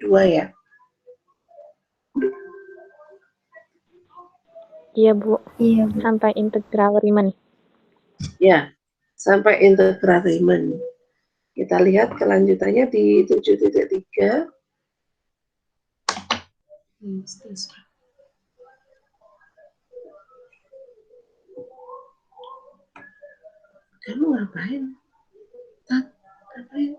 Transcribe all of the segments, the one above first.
2 ya? Iya, Bu. Iya, Bu. Sampai integral Riemann. Ya, sampai integral Riemann. Kita lihat kelanjutannya di 7.3. Kamu ngapain? Ngapain?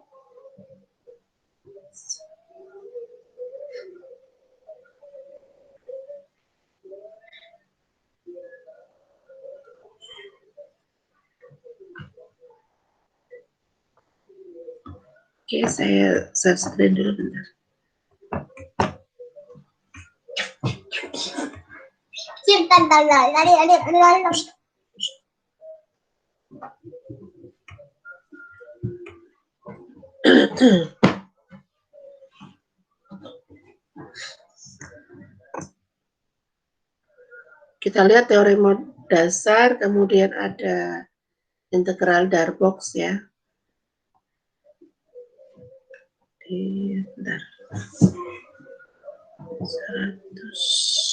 Oke, saya share screen dulu bentar. Kita lihat teorema dasar, kemudian ada integral Darboux ya. Bentar. 100.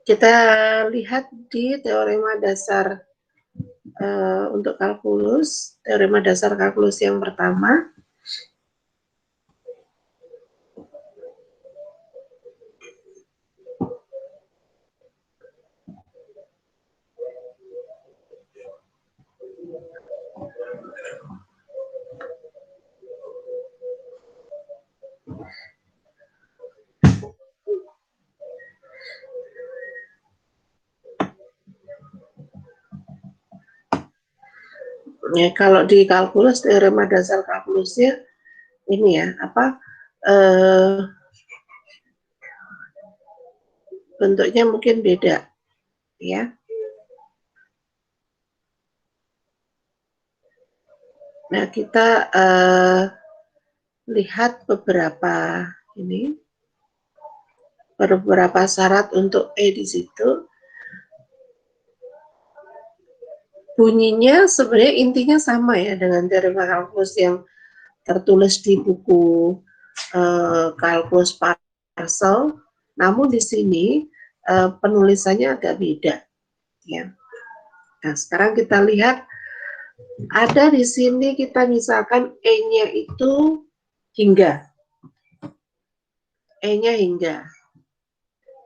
Kita lihat di teorema dasar untuk kalkulus, teorema dasar kalkulus yang pertama. Ya, kalau di kalkulus, teorema dasar kalkulusnya ini ya, bentuknya mungkin beda ya. Nah, kita lihat beberapa syarat untuk E di situ. Bunyinya sebenarnya intinya sama ya dengan teorema kalkulus yang tertulis di buku kalkulus Parcel, namun di sini penulisannya agak beda ya. Nah, sekarang kita lihat ada di sini, kita misalkan E-nya itu hingga. E-nya hingga.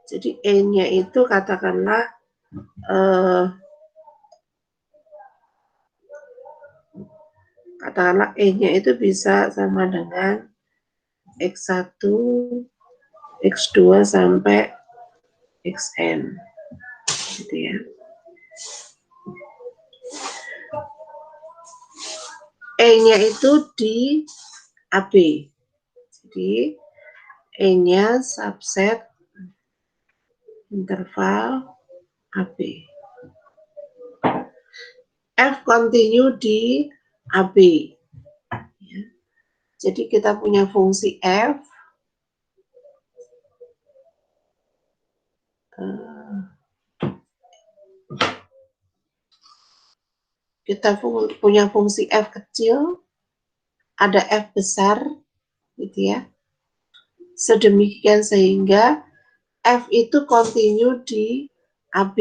Jadi E-nya itu katakanlah E-nya itu bisa sama dengan X1, X2 sampai Xn. Gitu ya. E-nya itu di AB. Jadi E-nya subset interval AB. F continue di AB. Ya. Jadi kita punya fungsi F. Kita punya fungsi F kecil, ada F besar, gitu ya. Sedemikian sehingga F itu continue di AB.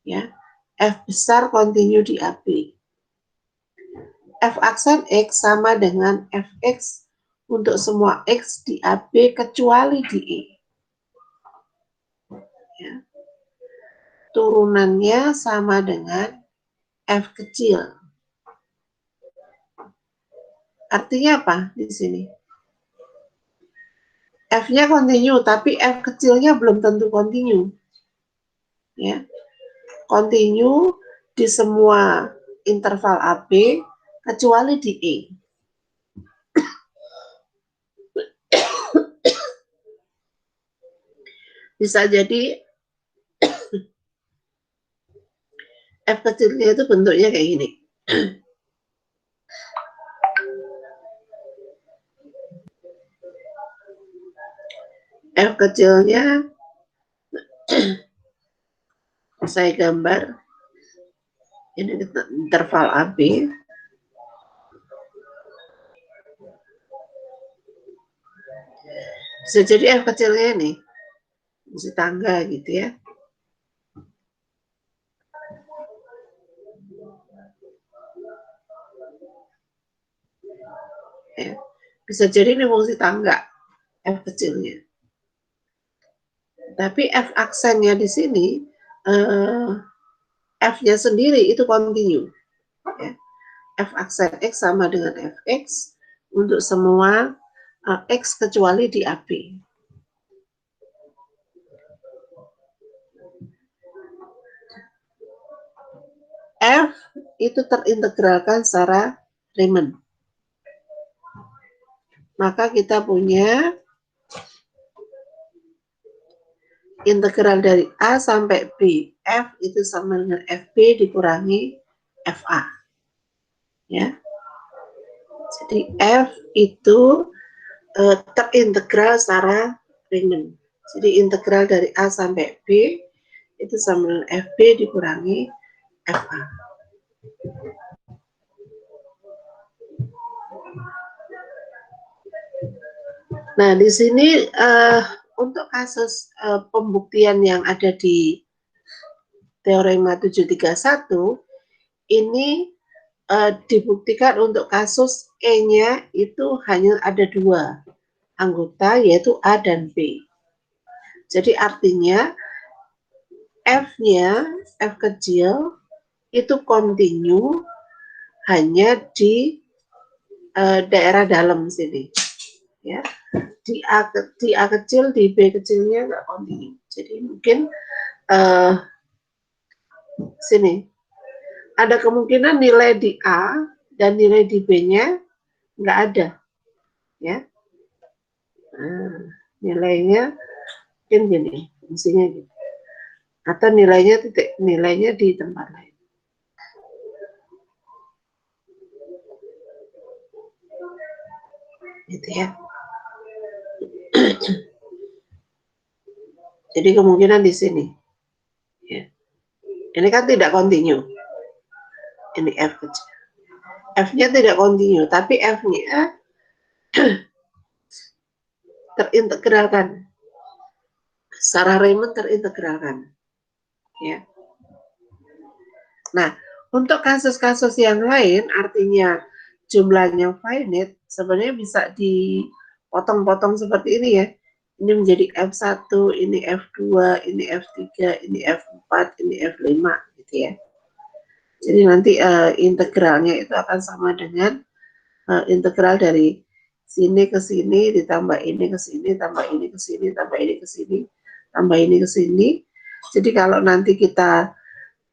Ya. F besar continue di AB. F aksen X sama dengan Fx untuk semua X di AB kecuali di E. Ya. Turunannya sama dengan F kecil. Artinya apa di sini? F-nya continue, tapi F kecilnya belum tentu continue. Ya. Continue di semua interval AB kecuali di E. Bisa jadi F kecilnya itu bentuknya kayak gini. F kecilnya saya gambar ini interval AB. Bisa jadi F kecilnya ini fungsi tangga gitu ya. Ya. Bisa jadi ini fungsi tangga F kecilnya. Tapi F aksennya di sini F-nya sendiri itu continue. Ya. F aksen X sama dengan Fx untuk semua X kecuali di AB. F itu terintegralkan secara Riemann. Maka kita punya integral dari A sampai B. F itu sama dengan FB dikurangi FA. Ya. Jadi F itu terintegral secara Riemann. Jadi integral dari A sampai B itu sama dengan FB dikurangi FA. Nah, di sini untuk kasus pembuktian yang ada di teorema 731 ini dibuktikan untuk kasus E-nya itu hanya ada dua anggota, yaitu A dan B. Jadi artinya F-nya, F kecil, itu continue hanya di daerah dalam sini. Ya. Di A kecil, di B kecilnya nggak continue. Jadi mungkin sini ada kemungkinan nilai di A dan nilai di B-nya nggak ada, ya. Nah, nilainya mungkin gini, fungsinya gitu. Atau nilainya di tempat lain. Gitu ya. Jadi kemungkinan di sini. Ya. Ini kan tidak continue. Ini F kecil. F-nya tidak continue, tapi F-nya terintegralkan. Secara Riemann terintegralkan. Ya. Nah, untuk kasus-kasus yang lain, artinya jumlahnya finite, sebenarnya bisa dipotong-potong seperti ini ya. Ini menjadi F1, ini F2, ini F3, ini F4, ini F5, gitu ya. Jadi nanti integralnya itu akan sama dengan integral dari sini ke sini, ditambah ini ke sini, tambah ini ke sini, tambah ini ke sini, tambah ini ke sini. Jadi kalau nanti kita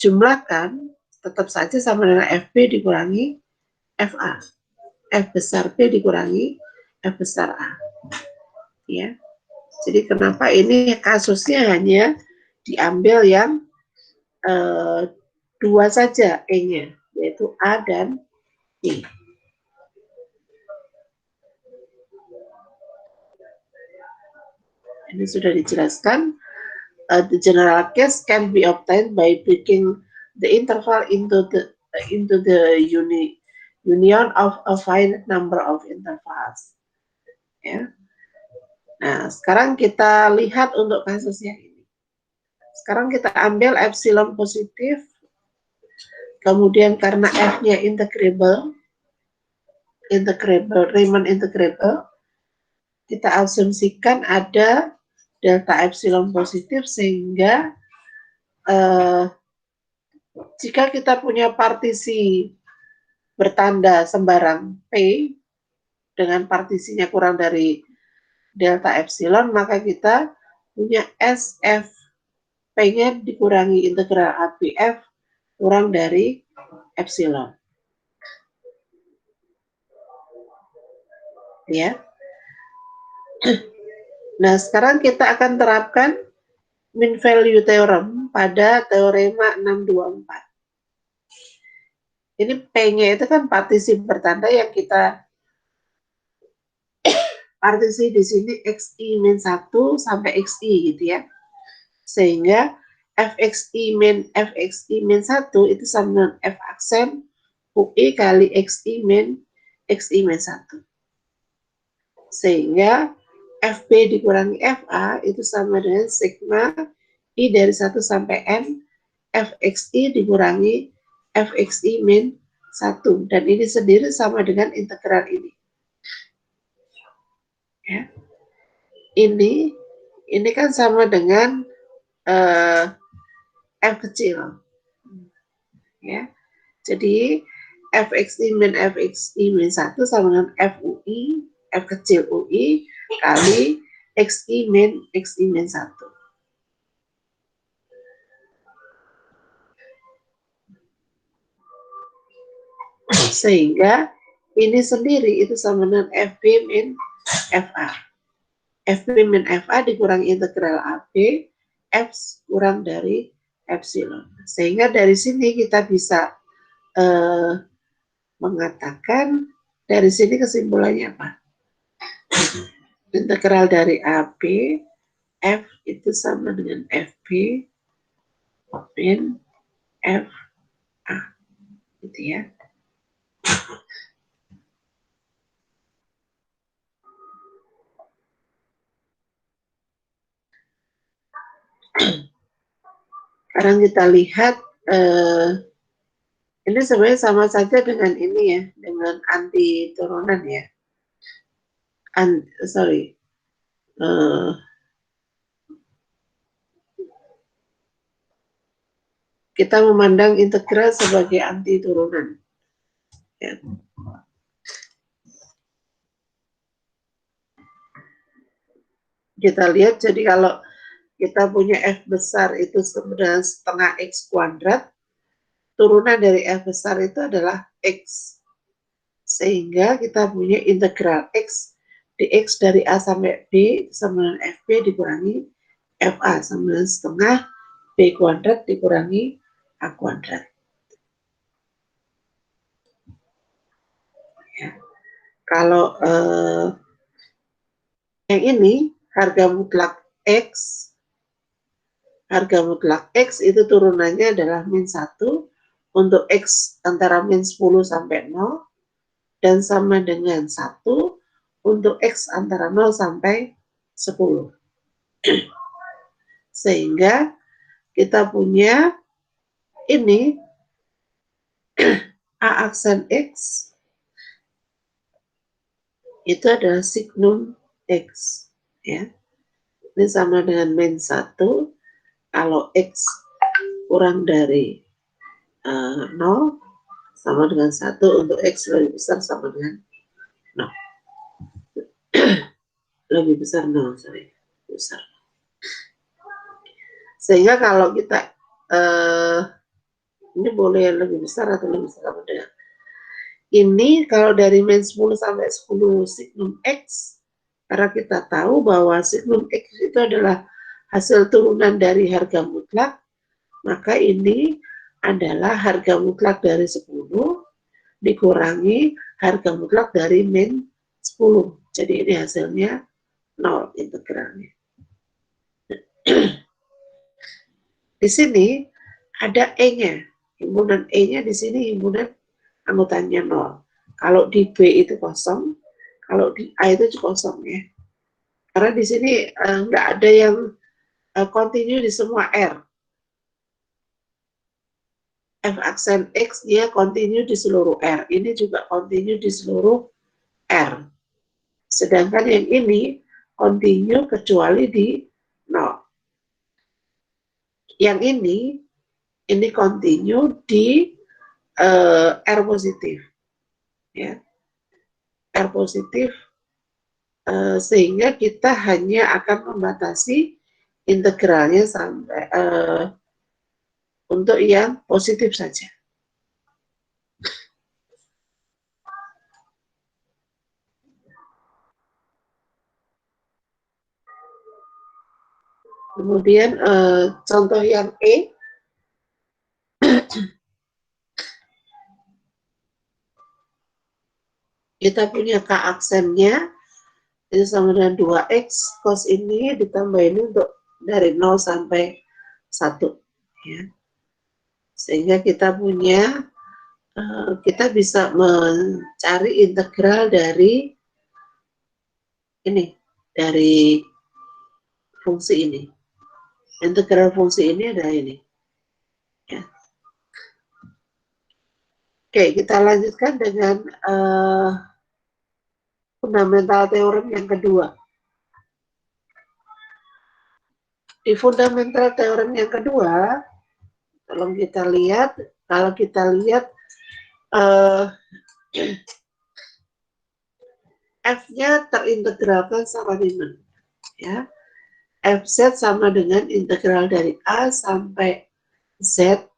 jumlahkan, tetap saja sama dengan FB dikurangi FA. F besar B dikurangi F besar A. Ya. Jadi kenapa ini kasusnya hanya diambil yang dua saja E-nya, yaitu A dan B. Ini sudah dijelaskan. The general case can be obtained by breaking the interval into the union of a finite number of intervals. Ya. Nah, sekarang kita lihat untuk kasus yang ini. Sekarang kita ambil epsilon positif, kemudian karena F-nya integrable, Riemann integrable, kita asumsikan ada delta epsilon positif sehingga jika kita punya partisi bertanda sembarang P, dengan partisinya kurang dari delta epsilon, maka kita punya SFP-nya dikurangi integral APF kurang dari epsilon. Ya. Nah, sekarang kita akan terapkan mean value theorem pada teorema 624. Ini P-nya itu kan partisi bertanda yang kita partisi di sini XI min 1 sampai XI gitu ya. Sehingga FXI min 1 itu sama dengan F aksen UI kali XI min 1. Sehingga FB dikurangi FA itu sama dengan sigma I dari 1 sampai N FXI dikurangi FXI min 1. Dan ini sendiri sama dengan integral ini. Ya. Ini kan sama dengan F kecil. Ya. Jadi FXI min 1 sama dengan FUI, F kecil UI, kali XI min 1. Sehingga ini sendiri itu sama dengan FB min FA. FB min FA dikurangi integral AB, F kurang dari epsilon. Sehingga dari sini kita bisa mengatakan, dari sini kesimpulannya apa? Integral dari AB, F itu sama dengan FB min FA. Gitu ya. Sekarang kita lihat ini sebenarnya sama saja dengan ini ya, dengan anti turunan ya. Kita memandang integral sebagai anti turunan. Ya. Kita lihat, jadi kalau kita punya F besar itu sebenarnya setengah X kuadrat, turunan dari F besar itu adalah X. Sehingga kita punya integral X dx dari A sampai B sama dengan FB dikurangi FA sama dengan setengah B kuadrat dikurangi A kuadrat. Ya. Kalau yang ini harga mutlak X itu turunannya adalah min 1 untuk X antara min 10 sampai 0 dan sama dengan 1 untuk X antara 0 sampai 10. Sehingga kita punya ini A aksen X itu adalah signum X. Ya. Ini sama dengan min 1 kalau X kurang dari 0 sama dengan 1 untuk X lebih besar sama dengan 0. Lebih besar 0, sorry. Besar. Sehingga kalau kita ini boleh lebih besar atau lebih besar sama dengan ini kalau dari min 10 sampai 10 signum X, karena kita tahu bahwa signum X itu adalah hasil turunan dari harga mutlak, maka ini adalah harga mutlak dari 10 dikurangi harga mutlak dari min 10. Jadi ini hasilnya 0 integralnya. Di sini ada E-nya. Himpunan E-nya di sini himpunan anggotanya 0. Kalau di B itu kosong, kalau di A itu kosong ya. Karena di sini nggak ada yang kontinu di semua R. F aksen X dia kontinu di seluruh R. Ini juga kontinu di seluruh R. Sedangkan yang ini kontinu kecuali di 0. Yang ini kontinu di R positif. Ya. R positif, sehingga kita hanya akan membatasi integralnya sampai untuk yang positif saja. Kemudian contoh yang E, kita punya K aksennya, itu sama dengan 2X, cos ini ditambah ini untuk dari 0 sampai 1. Ya. Sehingga kita punya, kita bisa mencari integral dari ini, dari fungsi ini. Integral fungsi ini adalah ini. Ya. Oke, kita lanjutkan dengan fundamental teorem yang kedua. Di fundamental teorem yang kedua, tolong kita lihat, kalau kita lihat F-nya terintegralkan secara Riemann. Ya. Fz sama dengan integral dari A sampai Z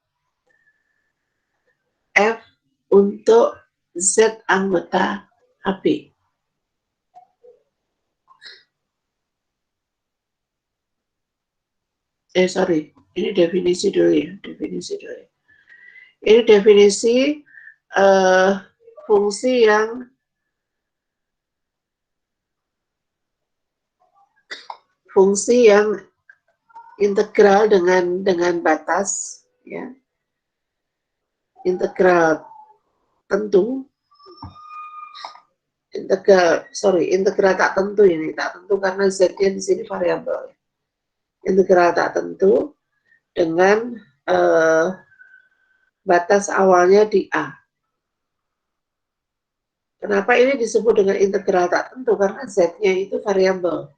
F untuk Z anggota AB. Sorry, ini definisi dulu ya, definisi dulu. Ini definisi fungsi yang integral dengan batas, ya, integral tentu, integral tak tentu ini, tak tentu karena z-nya di sini variabel. Integral tak tentu dengan batas awalnya di A. Kenapa ini disebut dengan integral tak tentu? Karena z-nya itu variabel.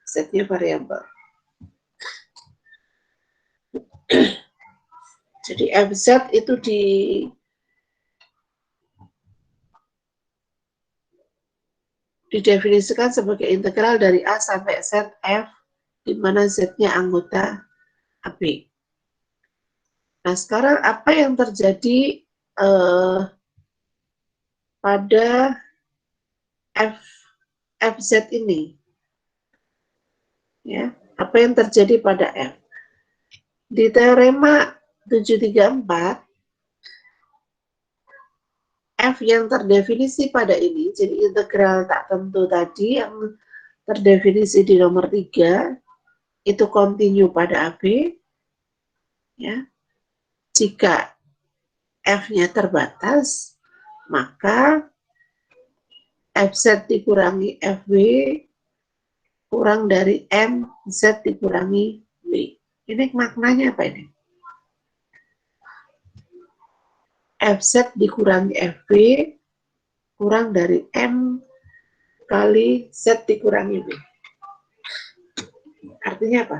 Z-nya variabel. Jadi Fz itu didefinisikan sebagai integral dari A sampai Z F, di mana Z-nya anggota AB. Nah, sekarang apa yang terjadi pada Fz ini? Ya, apa yang terjadi pada F? Di teorema 734, F yang terdefinisi pada ini, jadi integral tak tentu tadi yang terdefinisi di nomor 3, itu kontinu pada AB, ya. Jika F-nya terbatas, maka Fz dikurangi Fw kurang dari Mz dikurangi W. Ini maknanya apa ini? Fz dikurangi Fw kurang dari M kali Z dikurangi W. Artinya apa?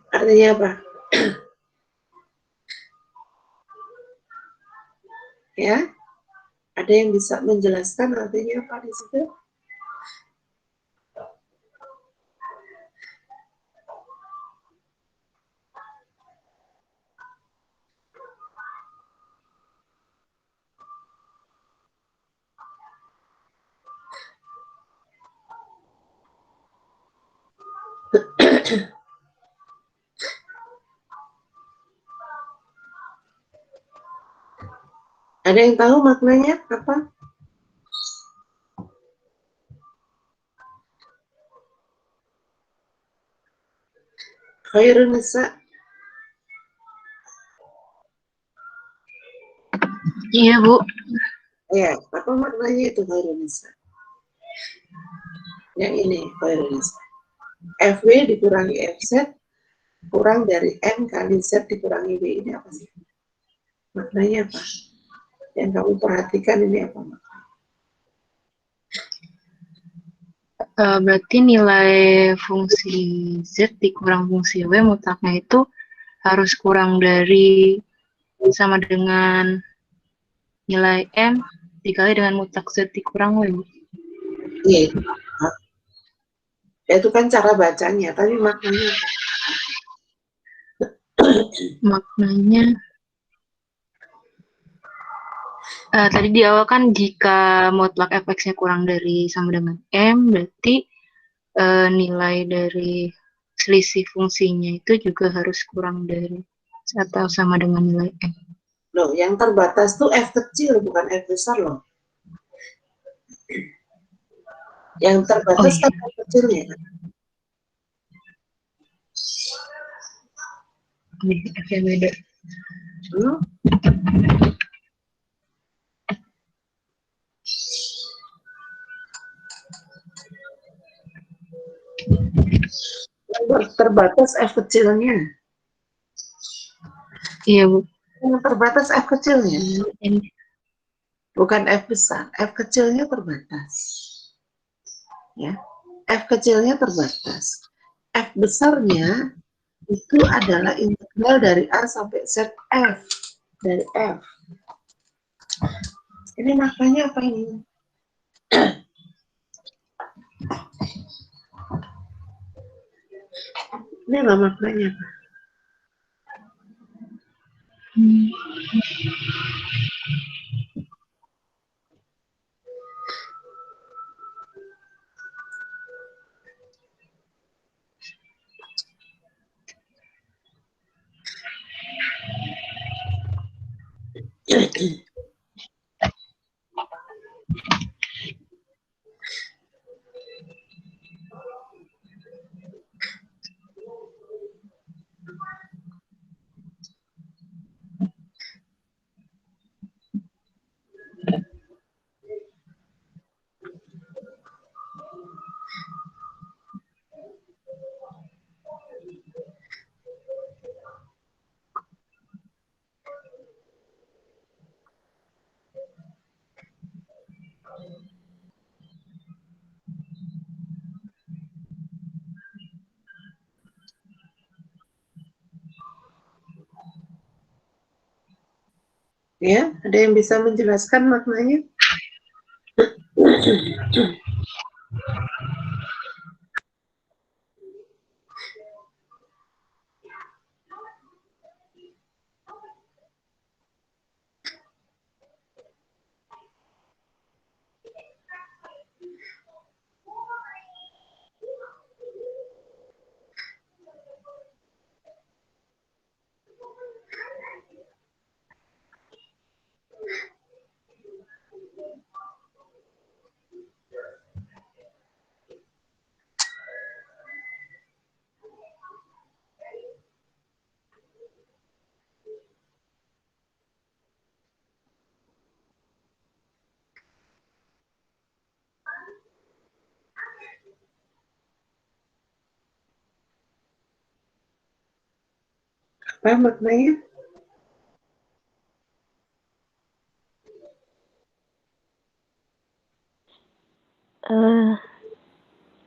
Artinya apa? Ya, ada yang bisa menjelaskan artinya apa di situ? Ada yang tahu maknanya apa? Khairun nisa. Iya, Bu. Ya, apa maknanya itu khairun nisa? Yang ini khairun nisa. Fw dikurangi Fz kurang dari M kali Z dikurangi W, ini apa sih? Maknanya apa? Yang kamu perhatikan ini apa? Berarti nilai fungsi Z dikurang fungsi W mutlaknya itu harus kurang dari sama dengan nilai M dikali dengan mutlak Z dikurang W. Iya, itu kan cara bacanya, tapi maknanya apa? Maknanya tadi di awal kan jika mutlak fx-nya kurang dari sama dengan M, berarti nilai dari selisih fungsinya itu juga harus kurang dari atau sama dengan nilai M. Loh, yang terbatas tuh F kecil, bukan F besar loh. Yang terbatas kan F kecilnya. F-nya beda. Yang terbatas F kecilnya. Iya, Bu. Yang terbatas F kecilnya. Bukan F besar, F kecilnya terbatas. Ya, F kecilnya terbatas. F besarnya itu adalah integral dari A sampai Z F. Dari F. Ini maknanya apa ini? Ini apa maknanya apa? Ya, ada yang bisa menjelaskan maknanya? Apa maknanya?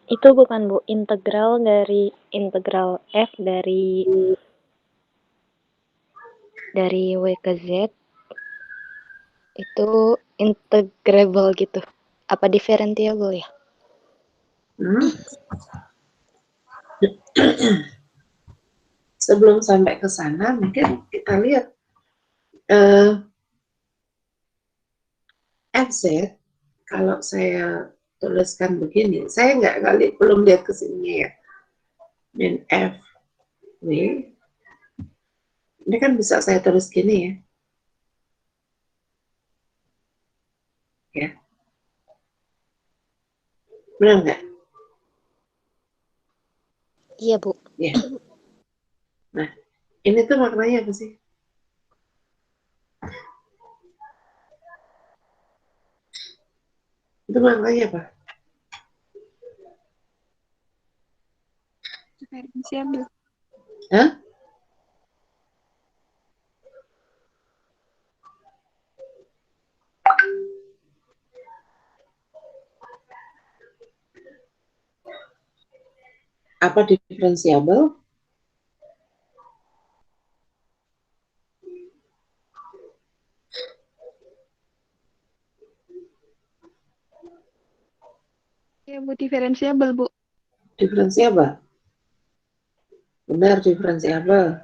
Itu bukan, Bu, integral dari integral F dari W ke Z itu integrable gitu. Apa differentiable ya? Sebelum sampai ke sana, mungkin kita lihat FZ, kalau saya tuliskan begini, saya belum lihat ke sini ya. Dan F, W, ini kan bisa saya tulis gini ya. Ya. Benar nggak? Iya, Bu. Ya. Nah, ini tuh maknanya apa sih? Itu maknanya apa? Diferensiable. Hah? Apa diferensiabel? Ya, Bu, diferensiabel, Bu. Diferensiabel. Benar, diferensiabel.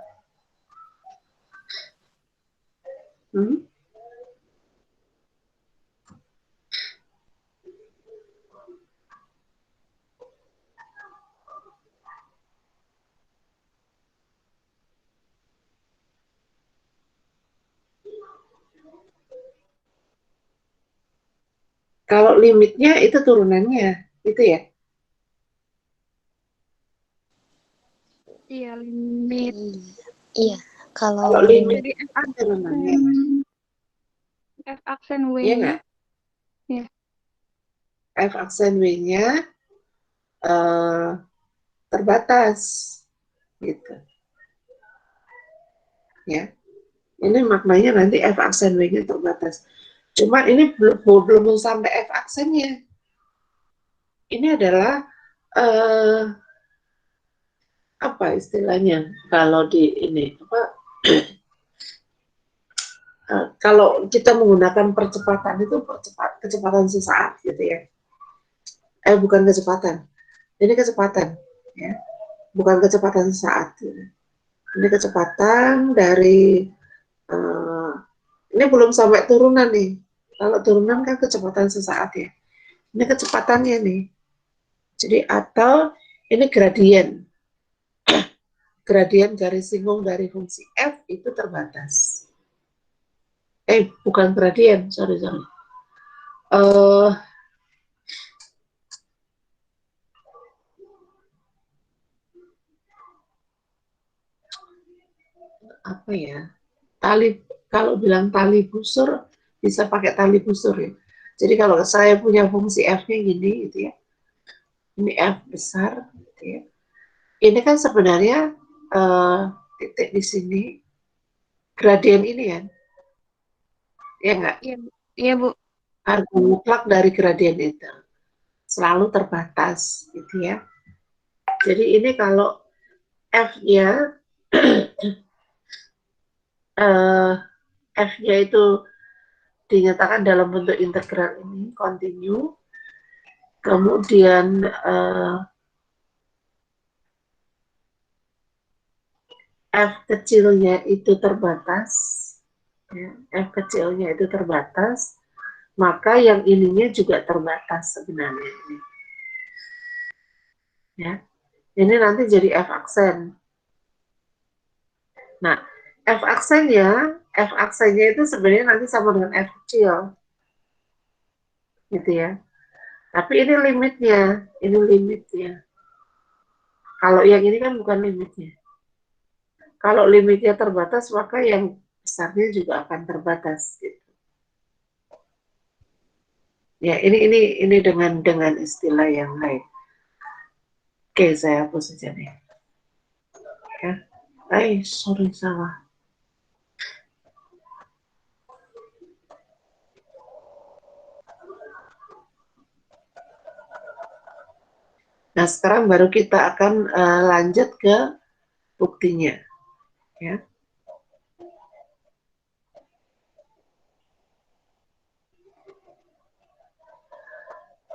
Kalau limitnya itu turunannya, itu ya? Iya, limit. Iya, kalau Kalau limit Jadi itu turunannya, F aksen iya W-nya. nggak? Iya. F aksen W-nya terbatas, gitu. Ya, ini maknanya nanti F aksen W-nya terbatas. Cuma ini belum sampai F aksennya. Ini adalah apa istilahnya kalau di ini apa? Kalau kita menggunakan percepatan itu kecepatan sesaat gitu ya. Bukan kecepatan. Ini kecepatan ya. Bukan kecepatan sesaat. Gitu. Ini kecepatan dari ini belum sampai turunan nih. Kalau turunan kan kecepatan sesaat ya. Ini kecepatannya nih. Jadi atau ini gradien. Gradien garis singgung dari fungsi f itu terbatas. Bukan gradien, sorry. Apa ya? Kalau bilang tali busur bisa pakai tali busur ya. Jadi kalau saya punya fungsi f-nya gini gitu ya. Ini f besar gitu ya. Ini kan sebenarnya titik di sini gradien ini kan. Ya enggak? Iya, iya, Bu. Harga mutlak dari gradien itu selalu terbatas gitu ya. Jadi ini kalau f-nya f-nya itu dinyatakan dalam bentuk integral ini continue, kemudian f kecilnya itu terbatas, ya, f kecilnya itu terbatas, maka yang ininya juga terbatas sebenarnya. Ya, ini nanti jadi f aksen. Nah, f aksennya itu sebenarnya nanti sama dengan f kecil, gitu ya. Tapi ini limitnya. Kalau yang ini kan bukan limitnya. Kalau limitnya terbatas, maka yang besarnya juga akan terbatas. Gitu. Ya, ini dengan istilah yang lain. Oke, saya hapus saja nih. Ya. Sorry salah. Nah, sekarang baru kita akan lanjut ke buktinya. Ya.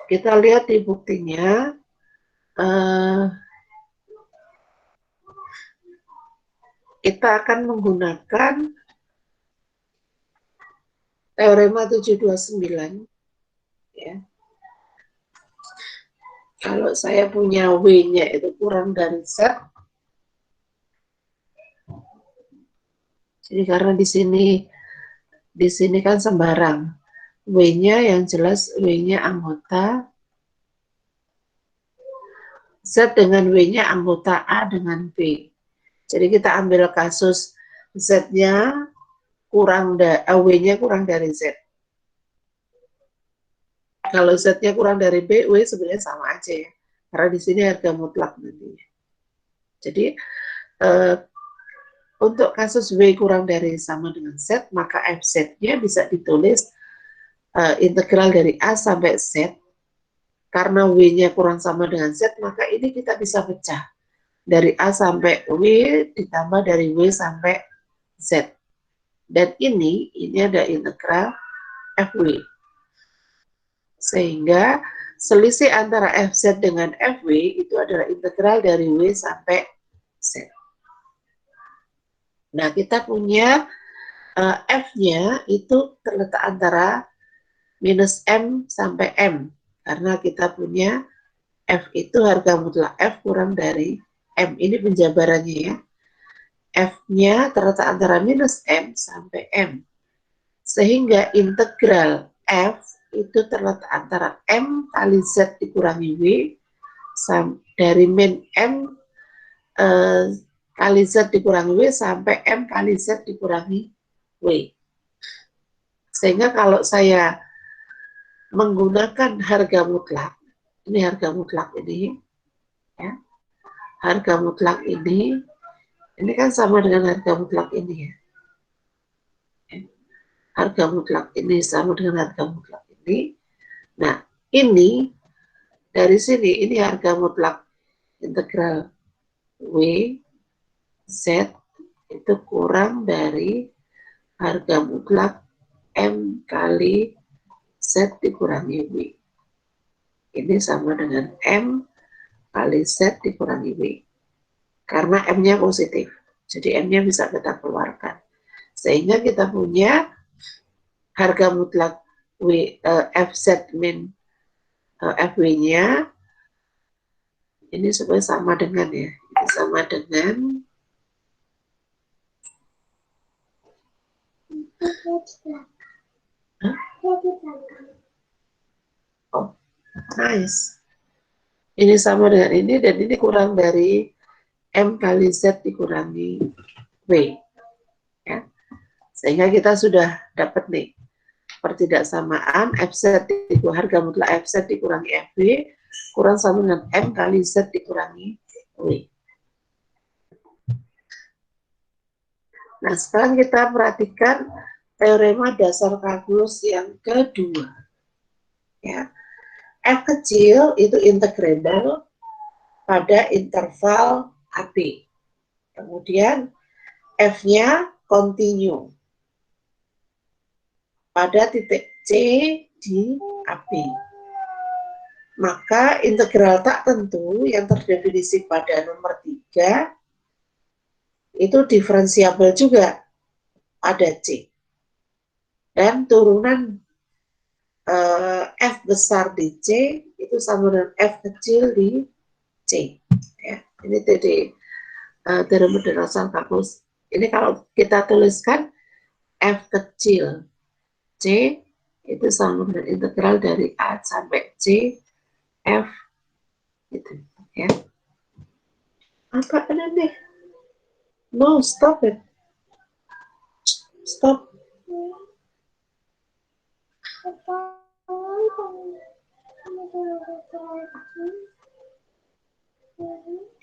Kita lihat di buktinya. Kita akan menggunakan teorema 729. Ya. Kalau saya punya W-nya itu kurang dari Z. Jadi karena di sini kan sembarang. W-nya yang jelas W-nya anggota. Z dengan W-nya anggota A dengan B. Jadi kita ambil kasus Z-nya W-nya kurang dari Z. Kalau Z-nya kurang dari B, W sebenarnya sama aja ya. Karena di sini harga mutlak nantinya. Jadi untuk kasus W kurang dari sama dengan Z, maka FZ-nya bisa ditulis integral dari A sampai Z. Karena W-nya kurang sama dengan Z, maka ini kita bisa pecah. Dari A sampai W ditambah dari W sampai Z. Dan ini ada integral FW. Sehingga selisih antara FZ dengan FW itu adalah integral dari W sampai Z. Nah, kita punya F-nya itu terletak antara minus M sampai M. Karena kita punya F itu harga mutlak F kurang dari M. Ini penjabarannya ya. F-nya terletak antara minus M sampai M. Sehingga integral F itu terletak antara M kali Z dikurangi W dari min M kali Z dikurangi W sampai M kali Z dikurangi W. Sehingga kalau saya menggunakan harga mutlak, ini harga mutlak ini, ya, harga mutlak ini kan sama dengan harga mutlak ini ya. Harga mutlak ini sama dengan harga mutlak ini. Nah, ini dari sini, ini harga mutlak integral W Z itu kurang dari harga mutlak M kali Z dikurangi W. Ini sama dengan M kali Z dikurangi W. Karena M-nya positif. Jadi M-nya bisa kita keluarkan. Sehingga kita punya harga mutlak FZ min FW-nya ini supaya sama dengan ya. Ini sama dengan oh, nice. Ini sama dengan ini dan ini kurang dari M kali Z dikurangi W. Ya. Sehingga kita sudah dapat nih pertidaksamaan FZ harga mutlak FZ dikurangi FW kurang sama dengan M kali Z dikurangi W. Nah, sekarang kita perhatikan teorema dasar kalkulus yang kedua. Ya. F kecil itu integrable pada interval AB. Kemudian F-nya continue pada titik C di AB. Maka integral tak tentu yang terdefinisi pada nomor 3 itu diferensiabel juga pada C. Dan turunan F besar di C itu sama dengan F kecil di C. Ya, ini teorema dasar kalkulus. Ini kalau kita tuliskan F kecil C itu sama dengan integral dari A sampai C F gitu ya. Apa ini? No, stop it. Stop.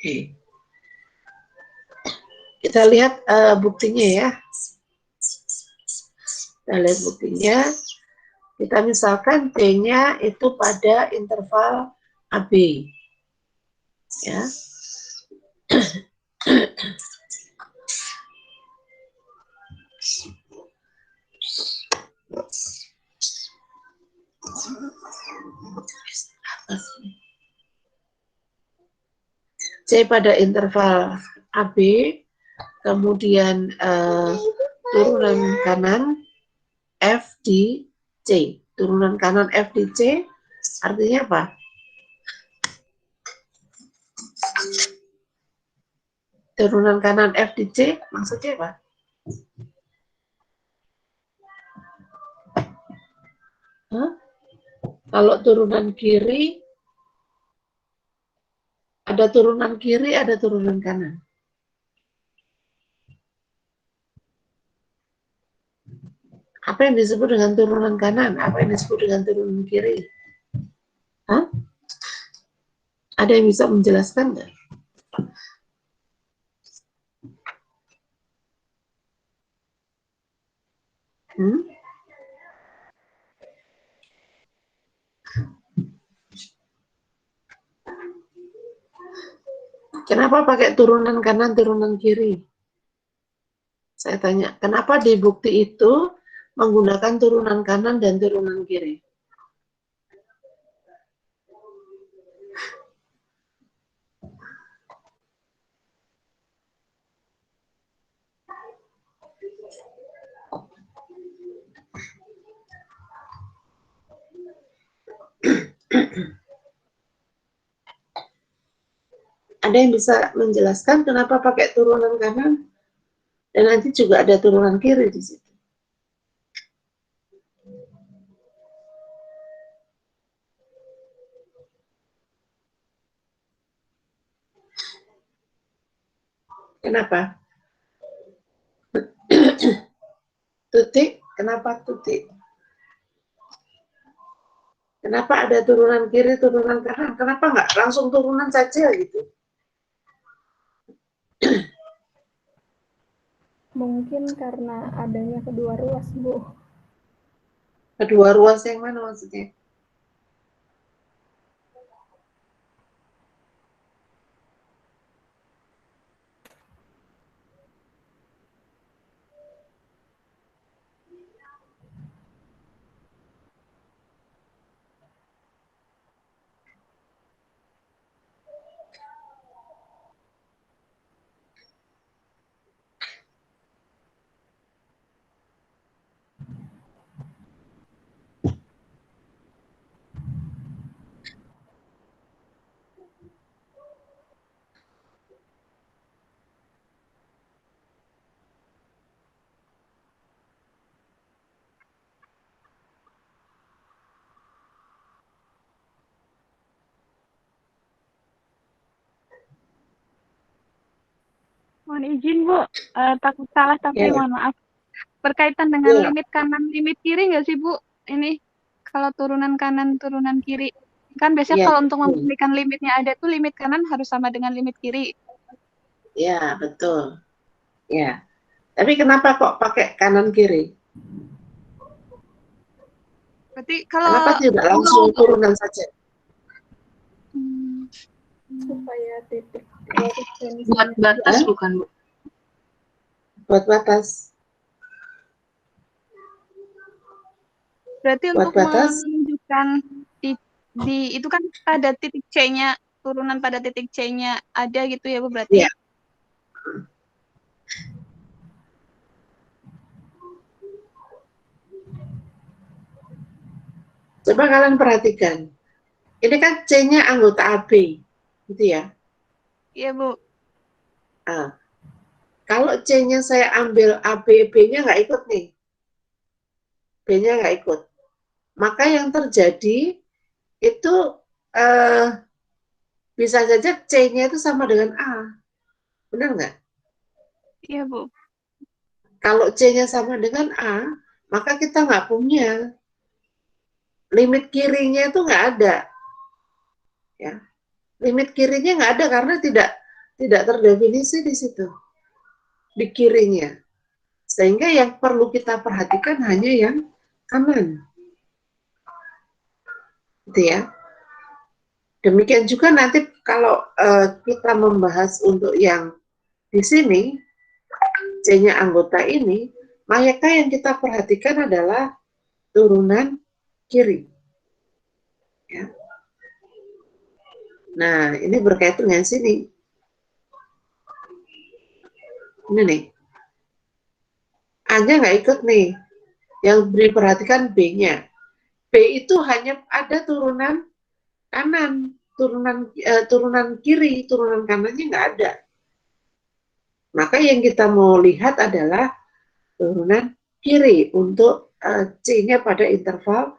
Oke. Kita lihat buktinya ya. Kita lihat buktinya. Kita misalkan T-nya itu pada interval AB. Ya. C pada interval AB, kemudian turunan kanan F di C. Turunan kanan F di C artinya apa? Turunan kanan F di C maksudnya apa? Hah? Kalau turunan kiri, ada turunan kiri, ada turunan kanan. Apa yang disebut dengan turunan kanan? Apa yang disebut dengan turunan kiri? Hah? Ada yang bisa menjelaskan nggak? Kenapa pakai turunan kanan, turunan kiri? Saya tanya, kenapa di bukti itu menggunakan turunan kanan dan turunan kiri? Ada yang bisa menjelaskan kenapa pakai turunan kanan dan nanti juga ada turunan kiri di situ? Kenapa? Tutik, kenapa tutik? Kenapa ada turunan kiri, turunan kanan? Kenapa nggak langsung turunan saja gitu? Mungkin karena adanya kedua ruas, Bu. Kedua ruas yang mana maksudnya? Mohon izin, Bu. Takut salah tapi Ya, mohon maaf. Berkaitan dengan ya, limit kanan, limit kiri nggak sih, Bu? Ini kalau turunan kanan, turunan kiri. Kan biasanya ya, kalau untuk memberikan limitnya ada tuh limit kanan harus sama dengan limit kiri. ya, betul. Ya. Tapi kenapa kok pakai kanan kiri? Berarti Kenapa kalau tidak langsung turunan saja? Supaya titik garis Buat finishnya batas Hah? bukan, Bu? Buat batas. berarti Buat untuk batas? menunjukkan di itu kan pada titik C-nya, turunan pada titik C-nya ada gitu ya, Bu, berarti. Ya. Coba kalian perhatikan. Ini kan C-nya anggota AB, gitu ya. Iya, Bu. Nah, kalau C-nya saya ambil AB, B-nya nggak ikut nih. B-nya nggak ikut. Maka yang terjadi itu bisa saja C-nya itu sama dengan A. Benar nggak? Iya, Bu. Kalau C-nya sama dengan A, maka kita nggak punya. Limit kirinya itu nggak ada. Ya. Limit kirinya nggak ada karena tidak terdefinisi di situ. Di kirinya. Sehingga yang perlu kita perhatikan hanya yang kanan. Gitu ya. Demikian juga nanti kalau kita membahas untuk yang di sini, C-nya anggota ini, maka yang kita perhatikan adalah turunan kiri. Ya. Nah, ini berkaitan dengan sini. Ini nih. A-nya nggak ikut nih. Yang diperhatikan B-nya. B itu hanya ada turunan kanan, turunan kiri, turunan kanannya nggak ada. Maka yang kita mau lihat adalah turunan kiri untuk C-nya pada interval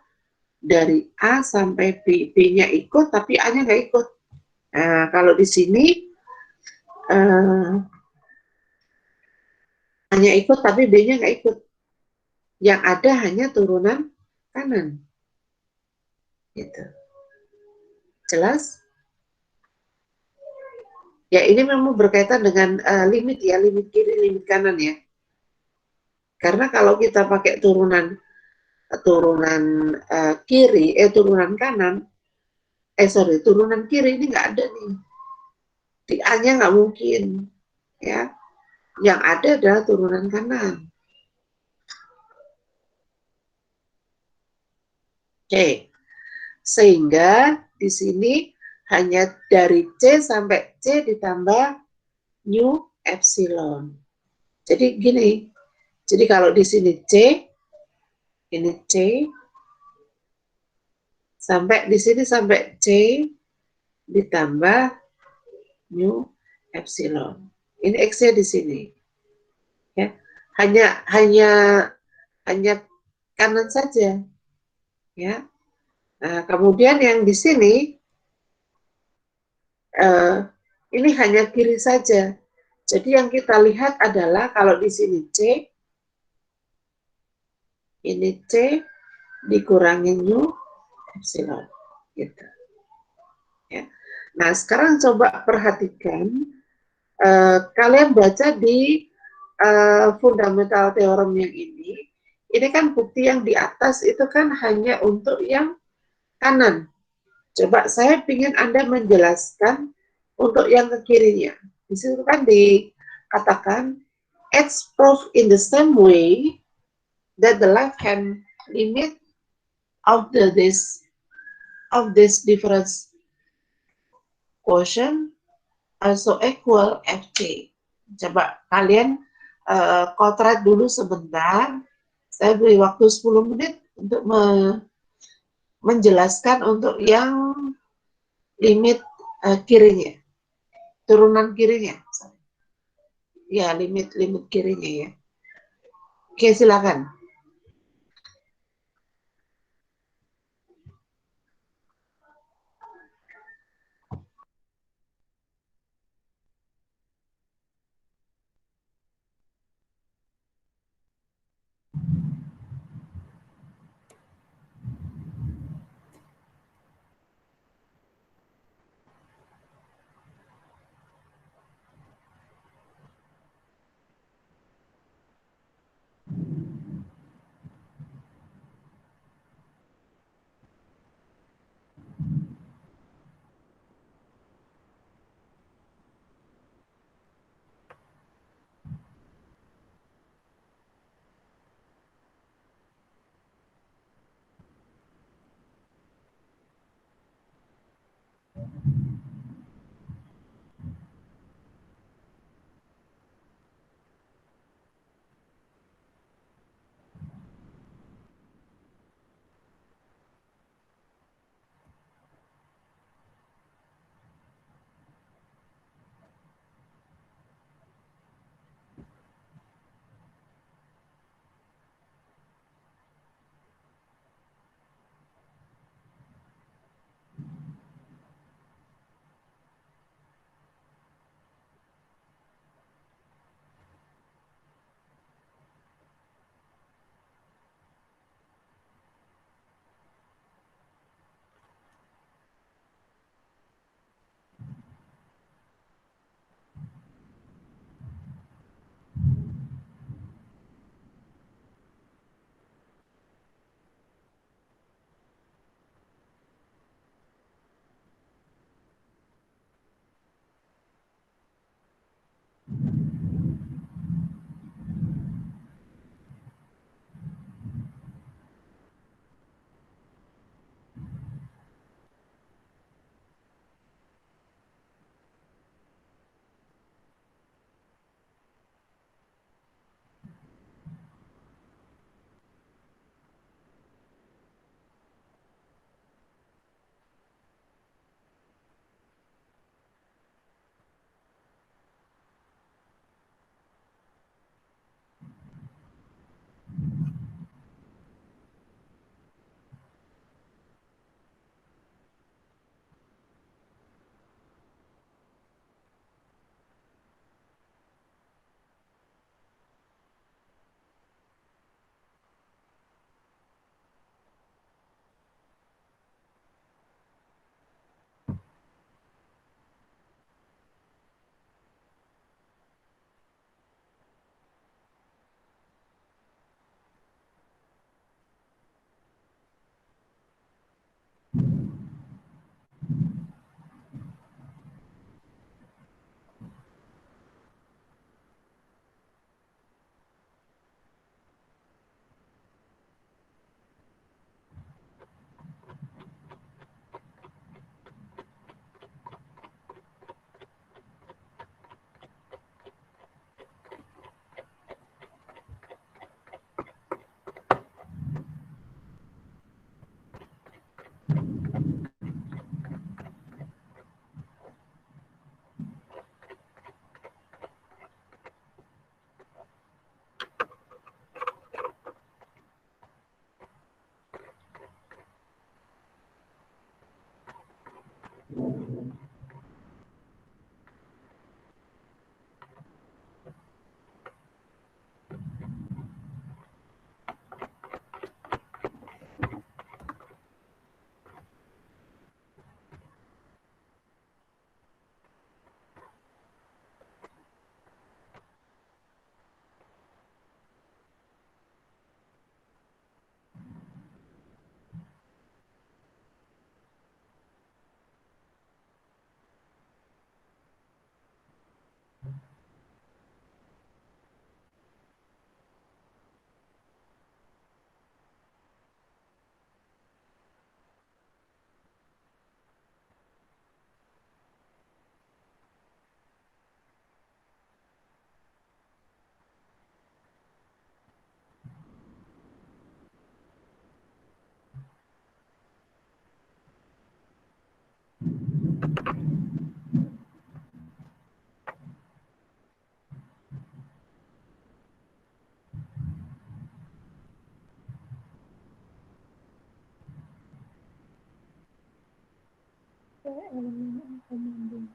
dari A sampai B. B-nya ikut, tapi A-nya nggak ikut. Nah, kalau di sini A-nya ikut, tapi B-nya nggak ikut. Yang ada hanya turunan kanan. Gitu. Jelas? Ya, ini memang berkaitan dengan limit ya, limit kiri, limit kanan ya. Karena kalau kita pakai turunan kiri, turunan kanan, turunan kiri ini nggak ada nih. Di A-nya nggak mungkin, ya. Yang ada adalah turunan kanan. Oke, sehingga di sini hanya dari C sampai C ditambah mu epsilon. Jadi gini, jadi kalau di sini C, ini C, sampai di sini sampai C ditambah mu epsilon. Ini X-nya di sini. Ya. Hanya kanan saja. Ya. Nah, kemudian yang di sini ini hanya kiri saja. Jadi yang kita lihat adalah kalau di sini C, ini C dikurangi mu epsilon. Gitu. Ya. Nah, sekarang coba perhatikan, kalian baca di fundamental theorem yang ini kan bukti yang di atas itu kan hanya untuk yang kanan. Coba saya ingin Anda menjelaskan untuk yang ke kirinya. Di situ kan dikatakan it's proved in the same way that the left hand limit of this difference quotient also equal Fc. Coba kalian kotret dulu sebentar. Saya beri waktu 10 menit untuk menjelaskan untuk yang limit kirinya, turunan kirinya. Ya, limit kirinya ya. Oke, silakan. elemen akomodasi.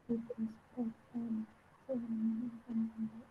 Diperspekkan elemen akomodasi.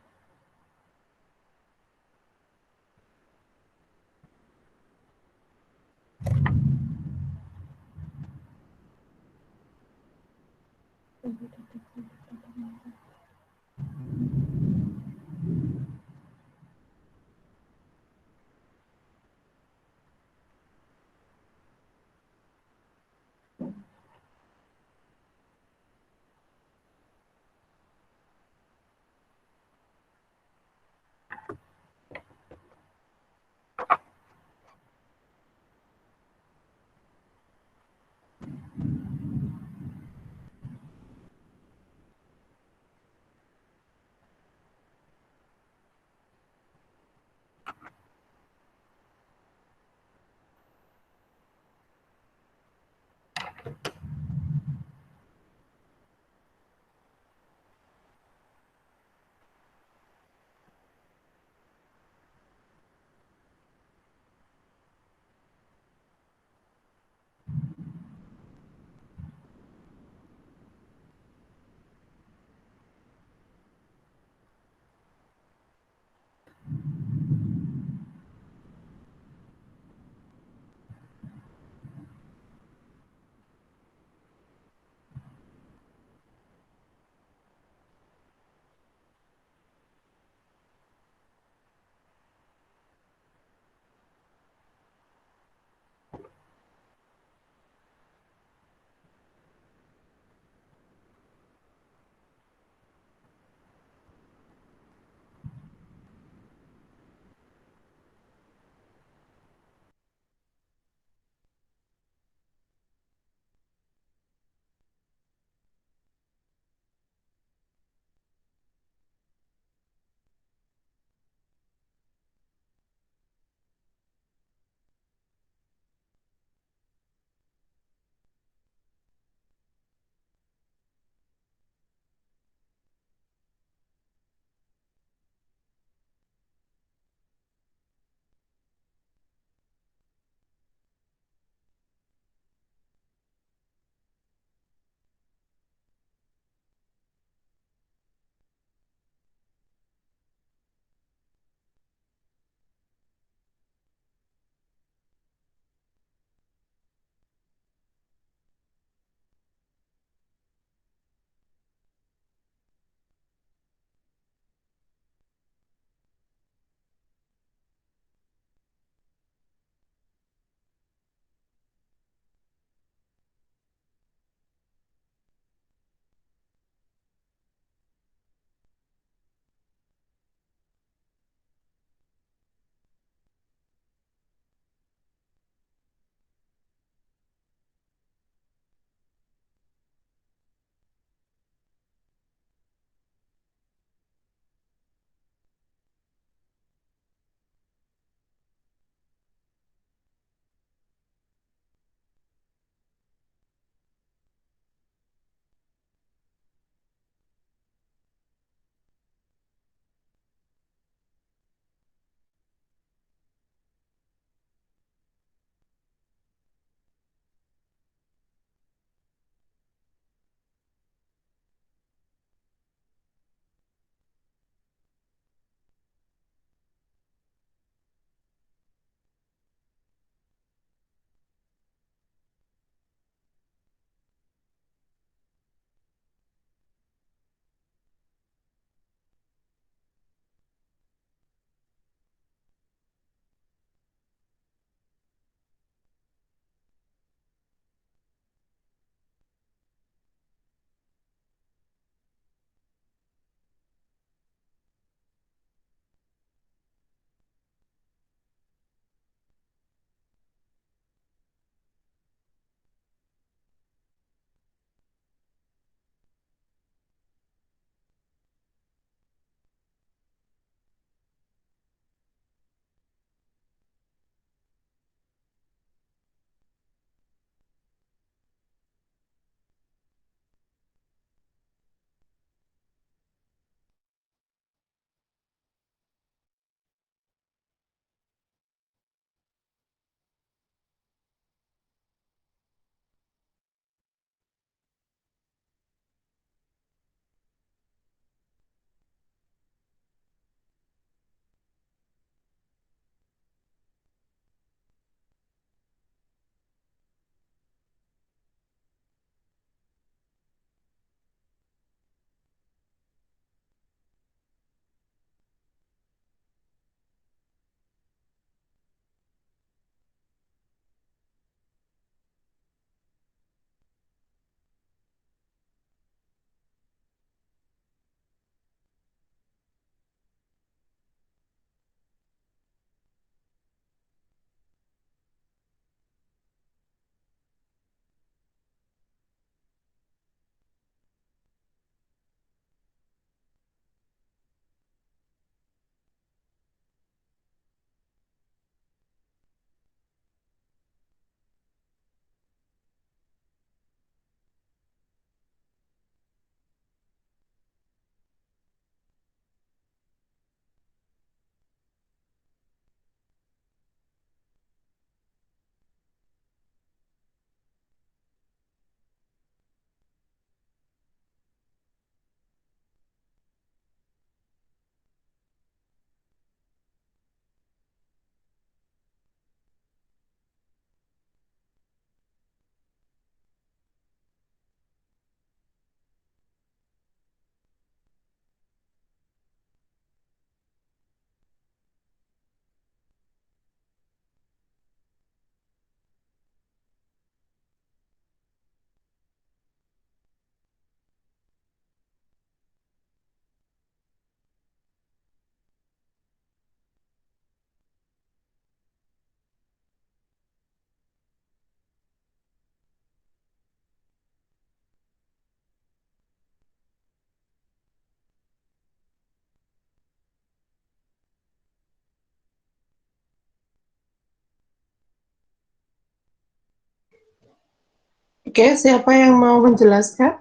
Oke, siapa yang mau menjelaskan?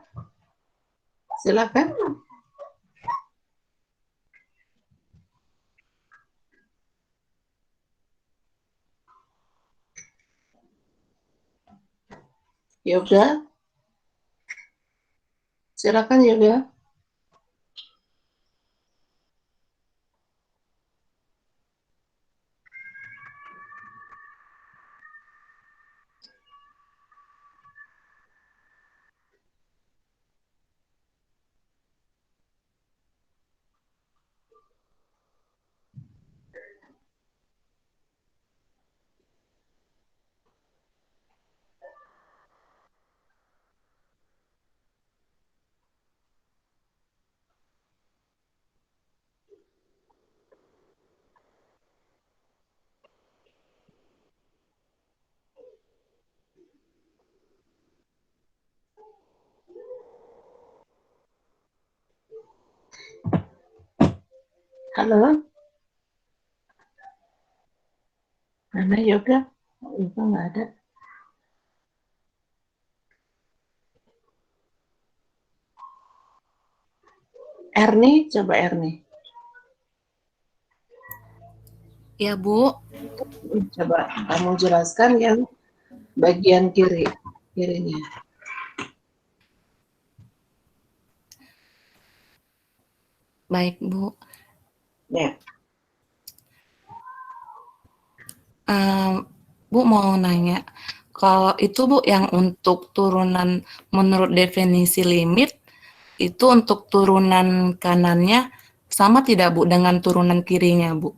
Silakan. Yoga, silakan Yoga. Halo, mana Yoga? Yoga nggak ada. Erni, coba Erni. Ya, Bu. Coba kamu jelaskan yang bagian kirinya. Baik, Bu. Ya. Bu mau nanya, kalau itu Bu yang untuk turunan menurut definisi limit, itu untuk turunan kanannya sama tidak Bu dengan turunan kirinya Bu?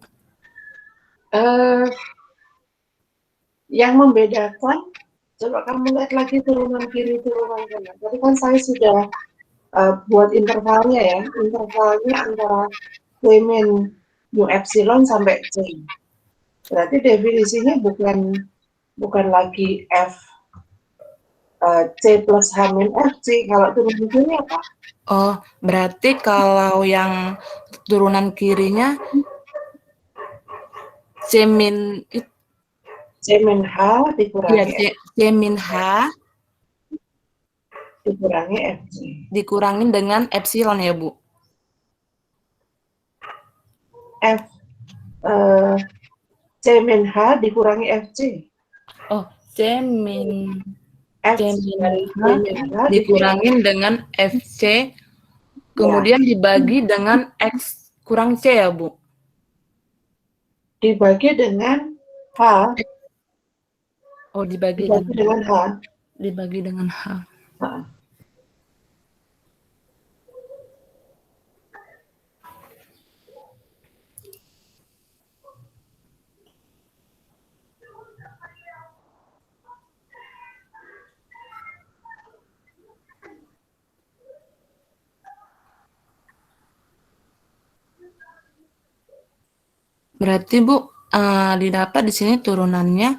Yang membedakan, coba kamu lihat lagi turunan kiri, turunan kanan. Tadi kan saya sudah buat intervalnya ya, intervalnya antara min mu epsilon sampai c. Berarti definisinya bukan lagi f c plus h min f c. Kalau turunan kiri apa? Oh, berarti kalau yang turunan kirinya C min C min h dikurangi ya, C min H dikurangi fc. dikurangin dengan epsilon ya Bu? F C min H dikurangi FC. Oh, C min F H H dikurangin dengan FC, kemudian dibagi dengan X kurang C ya Bu? dibagi dengan H. Oh, dibagi dengan H. Dibagi dengan H. Nah. Berarti Bu, didapat di sini turunannya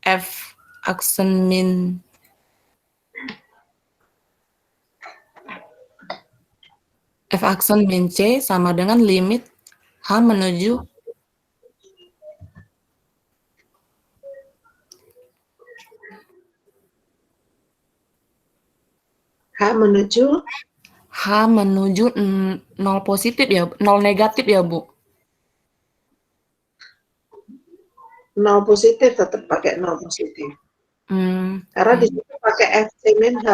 F aksen min C sama dengan limit H menuju H menuju 0 positif ya, 0 negatif ya Bu? 0 positif, tetap pakai 0 positif. Karena di situ pakai FC min H.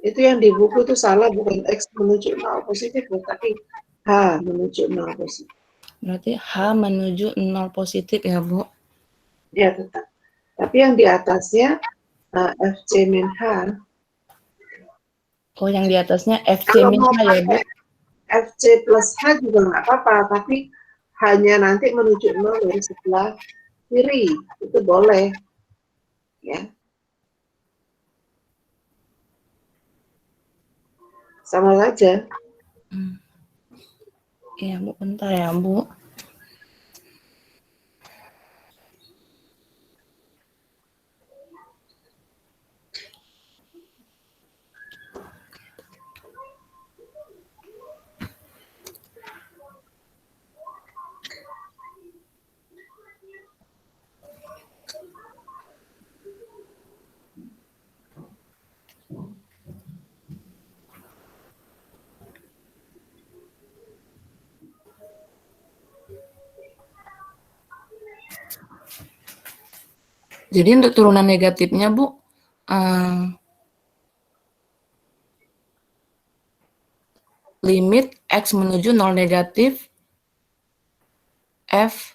Itu yang di buku itu salah, bukan X menuju 0 positif, tapi H menuju 0 positif. Berarti H menuju 0 positif ya Bu? Ya tetap. Tapi yang di atasnya FC min H. Oh, yang di atasnya FC min H ya Bu? FC plus H juga nggak apa-apa, tapi hanya nanti menuju 0 dari sebelah kiri, itu boleh. Ya. Sama saja. Iya Bu, bentar ya Bu. Jadi untuk turunan negatifnya, Bu, limit X menuju 0 negatif F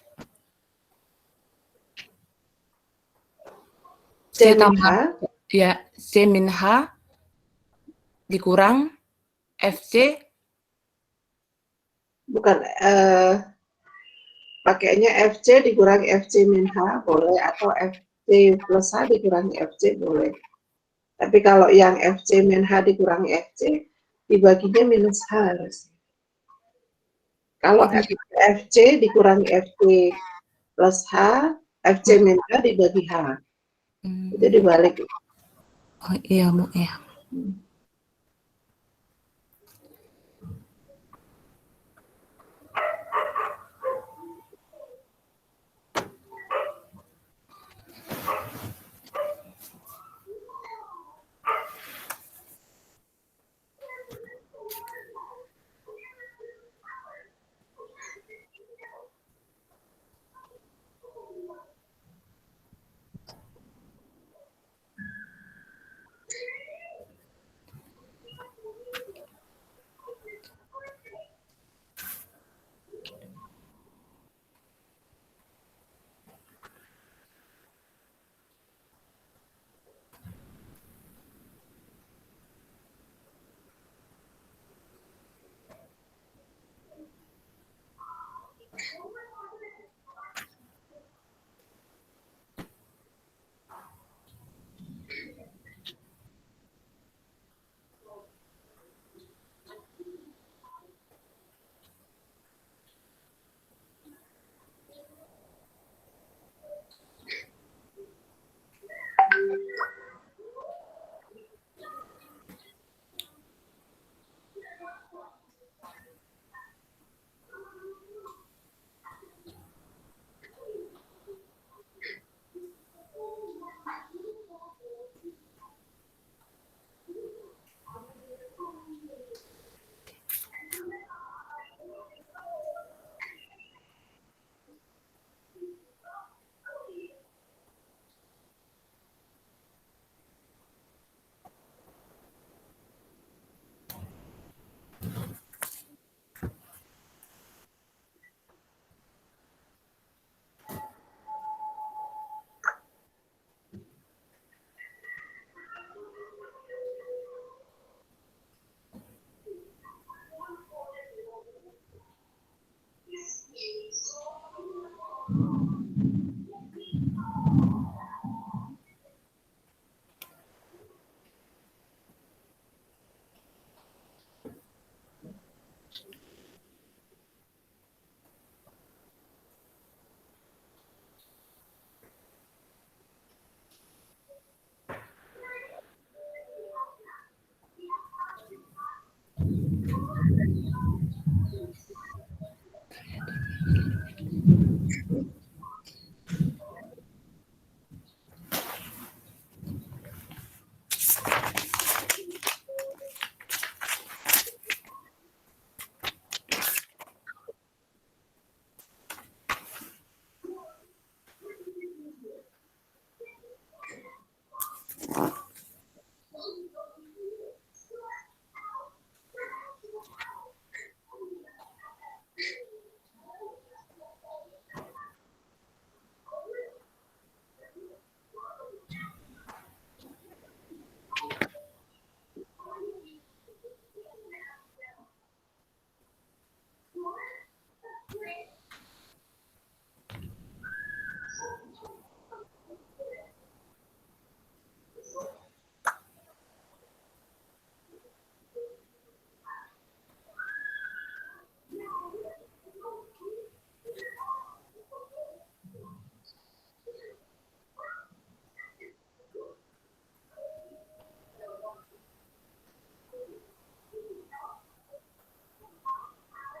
C C min H, tambah ya C min H dikurang FC bukan pakainya FC dikurangi FC min H boleh, atau FC plus H dikurangi FC boleh. Tapi kalau yang FC min H dikurangi FC, dibaginya minus H harus. Kalau FC dikurangi FC plus H, FC min H dibagi H. Itu dibalik. Oh iya, Bu, ya.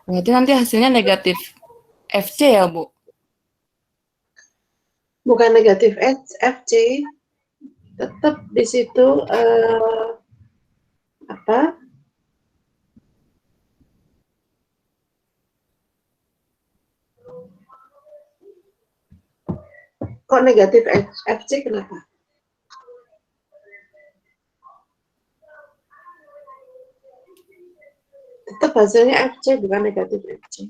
Berarti nanti hasilnya negatif FC ya, Bu? Bukan negatif FC, tetap di situ apa? Kok negatif FC kenapa? Tetap hasilnya FC, bukan negatif FC.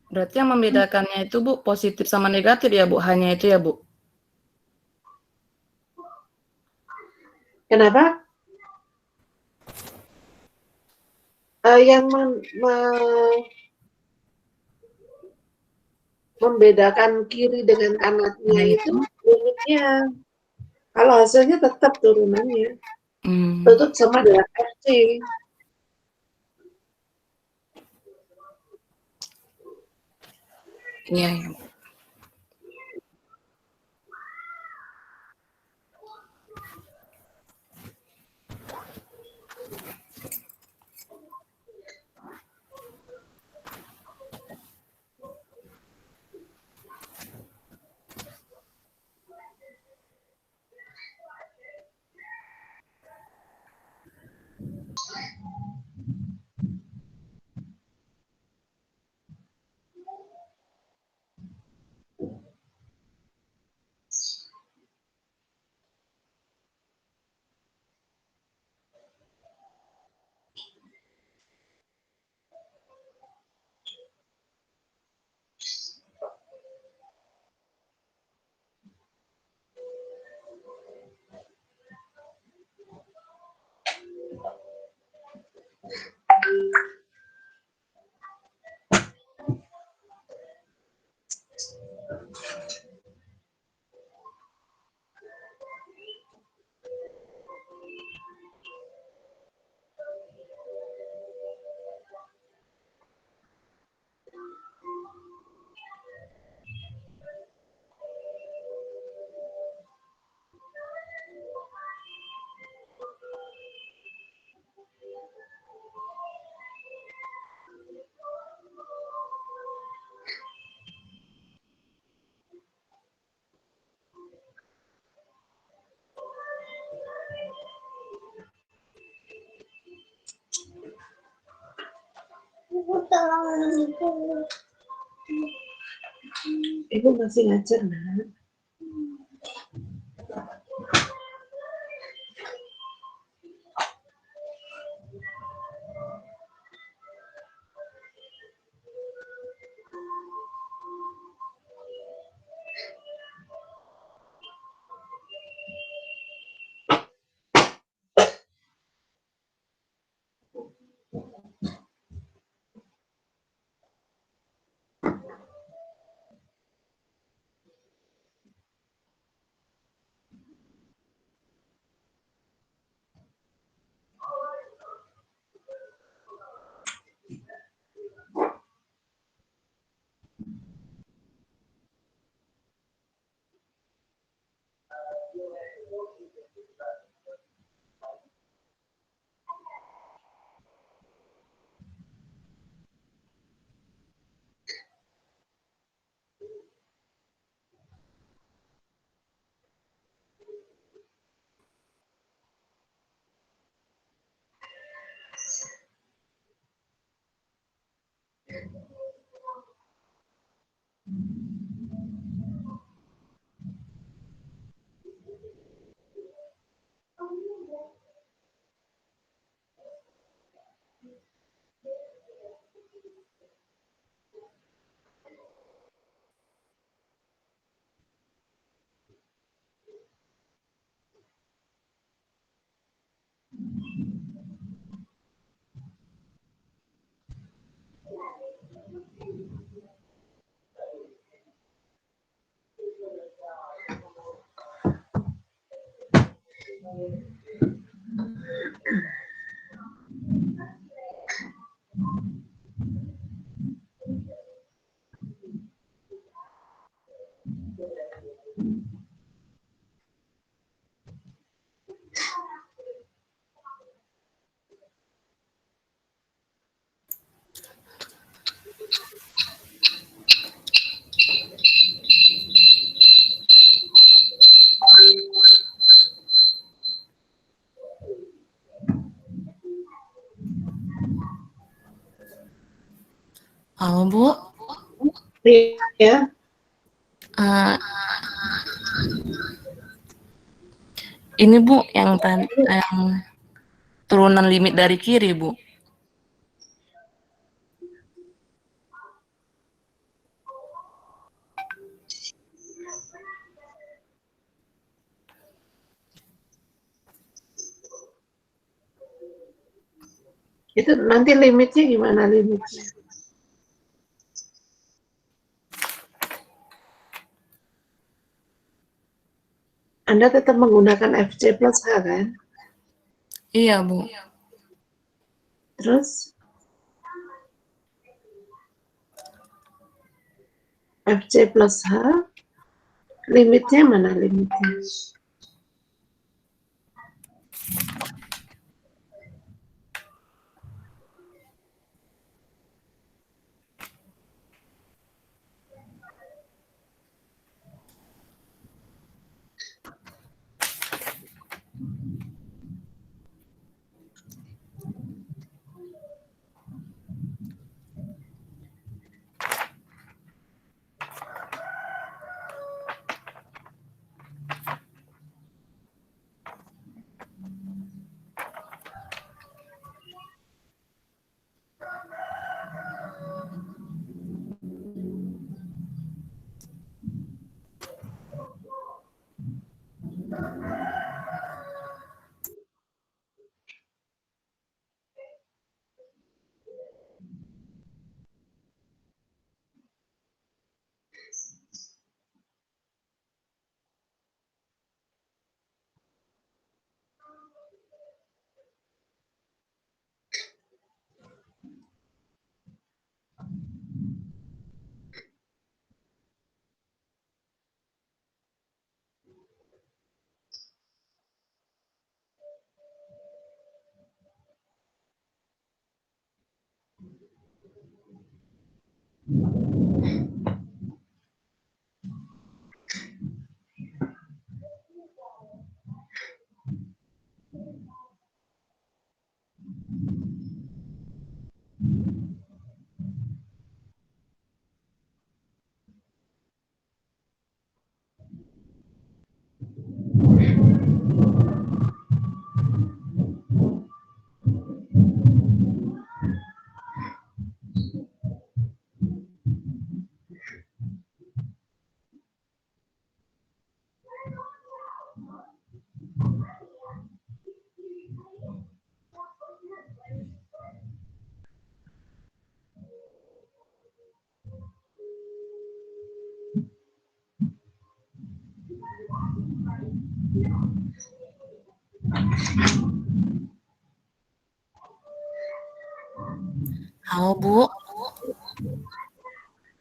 Berarti yang membedakannya itu, Bu, positif sama negatif ya, Bu? Hanya itu ya, Bu? Kenapa? Yang membedakan kiri dengan kanannya itu limitnya. Kalau hasilnya tetap turunannya, tetap sama dengan FC. Iya, iya. Ibu masih ngajar, Nak. Halo, Bu. Iya, Eh, ini Bu, yang turunan limit dari kiri, Bu. itu nanti limitnya gimana limitnya? Anda tetap menggunakan FC plus H kan? Iya, Bu. Terus FC plus H, limitnya mana limitnya? Halo, Bu.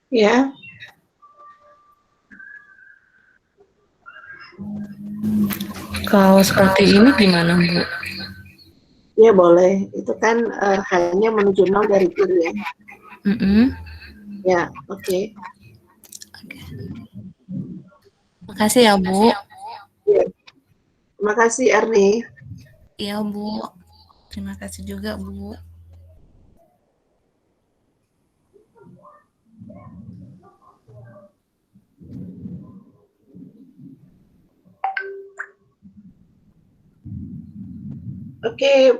Ya, Kalau seperti ini gimana, Bu? ya boleh. Itu kan hanya menuju 0 dari kiri ya. Ya, oke. Makasih ya, Bu. Ya. Terima kasih Erni. Iya, Bu. Terima kasih juga, Bu. Oke,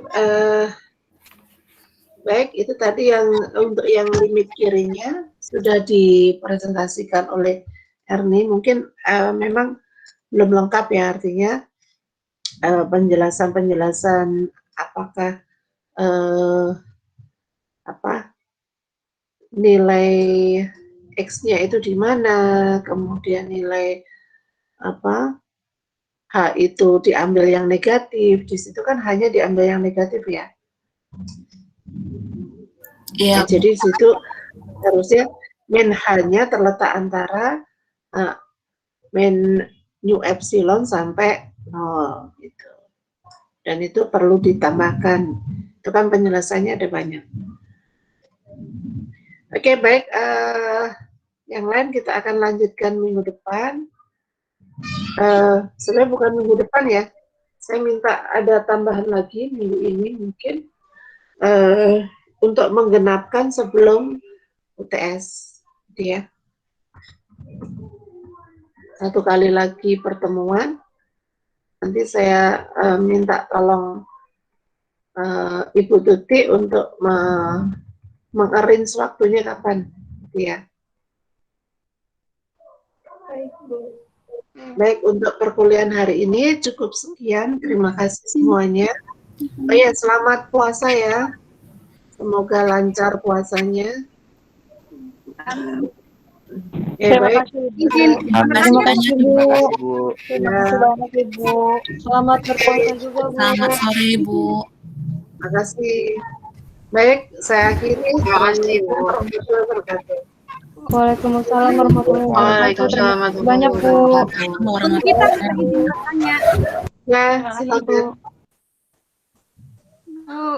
baik, itu tadi yang untuk yang limit kirinya sudah dipresentasikan oleh Erni. Mungkin memang belum lengkap ya, artinya penjelasan-penjelasan apakah nilai X-nya itu di mana, kemudian nilai H itu diambil yang negatif, di situ kan hanya diambil yang negatif ya. Iya. Nah, jadi di situ harusnya min H-nya terletak antara min nu epsilon sampai 0 gitu. Dan itu perlu ditambahkan. Itu kan penjelasannya ada banyak. Oke, baik. Yang lain kita akan lanjutkan minggu depan. Sebenarnya bukan minggu depan ya. Saya minta ada tambahan lagi minggu ini mungkin untuk menggenapkan sebelum UTS, gitu ya. Satu kali lagi pertemuan, nanti saya minta tolong Ibu Tuti untuk mengarrange waktunya kapan, gitu ya. Baik, Bu. Baik, untuk perkuliahan hari ini cukup sekian. Terima kasih semuanya. Oh ya, selamat puasa ya. Semoga lancar puasanya. Terima Baik. kasih, Bu. Izin. Terima kasih, Bu. Terima kasih, Bu. Terima kasih banyak, Ibu. Selamat berpuasa juga, Bu. Selamat sore, Ibu. Terima kasih. Baik, saya akhiri. Terima kasih, Bu. Warahmatullahi wabarakatuh. Waalaikumsalam warahmatullahi wabarakatuh. Waalaikumsalam Terima kasih banyak, Bu. Untuk kita bisa izin bertanya. Ya, Terima kasih, Bu. silakan.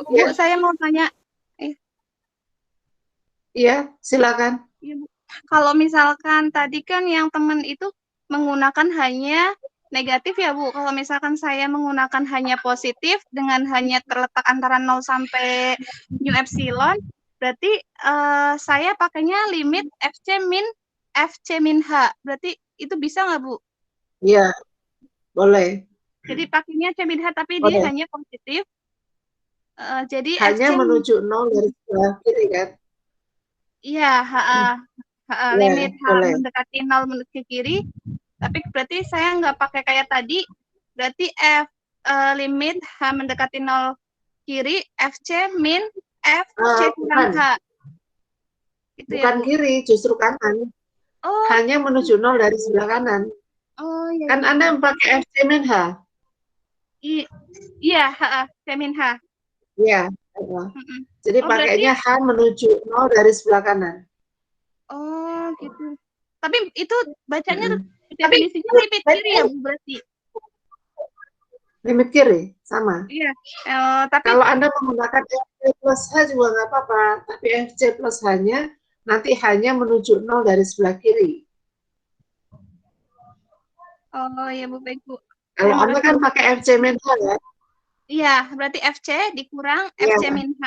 Bu, saya mau tanya. Iya, silakan. Ya, Bu. Kalau misalkan tadi kan yang teman itu menggunakan hanya negatif ya, Bu. Kalau misalkan saya menggunakan hanya positif dengan hanya terletak antara 0 sampai mu epsilon, berarti saya pakainya limit FC min H. Berarti itu bisa nggak, Bu? Iya, boleh. Jadi pakainya C min H tapi Boleh. dia hanya positif. Jadi Hanya FC menuju 0 dari sebelah kiri kan? iya, Ya, limit H boleh. mendekati 0 menuju ke kiri. Tapi berarti saya nggak pakai kayak tadi. Berarti limit H mendekati 0 kiri, FC min FC kurang bukan. H. Gitu Bukan ya, Bu? kiri, justru kanan. Oh, Hanya menuju 0 dari sebelah kanan. oh ya. Kan Anda pakai FC min H. Iya, C min H. Iya. Mm-mm. Jadi Oh, berarti- pakainya H menuju 0 dari sebelah kanan. Oh, gitu. Tapi itu bacanya Mm-mm. definisinya limit kiri ya, Bu, berarti? Limit kiri, sama. Iya. Tapi Kalau Anda menggunakan FC plus H juga nggak apa-apa, tapi FC plus H-nya nanti hanya menuju 0 dari sebelah kiri. oh ya, Bu, baik, Bu. Kalau Terima Anda kasih. kan pakai FC min H ya? Iya, berarti FC dikurang Iya. FC min H.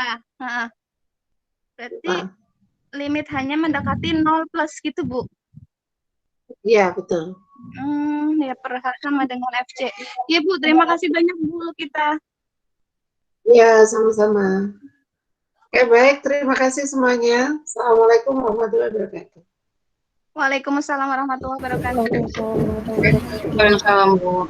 Berarti Ah, limit hanya mendekati 0 plus gitu, Bu. Iya, betul. Ya sama dengan FC. Ya, Bu, terima kasih banyak, Bu, kita. Iya, sama-sama. Oke, baik. Terima kasih semuanya. Assalamualaikum warahmatullahi wabarakatuh. Waalaikumsalam warahmatullahi wabarakatuh. Waalaikumsalam warahmatullahi wabarakatuh. Waalaikumsalam, Bu.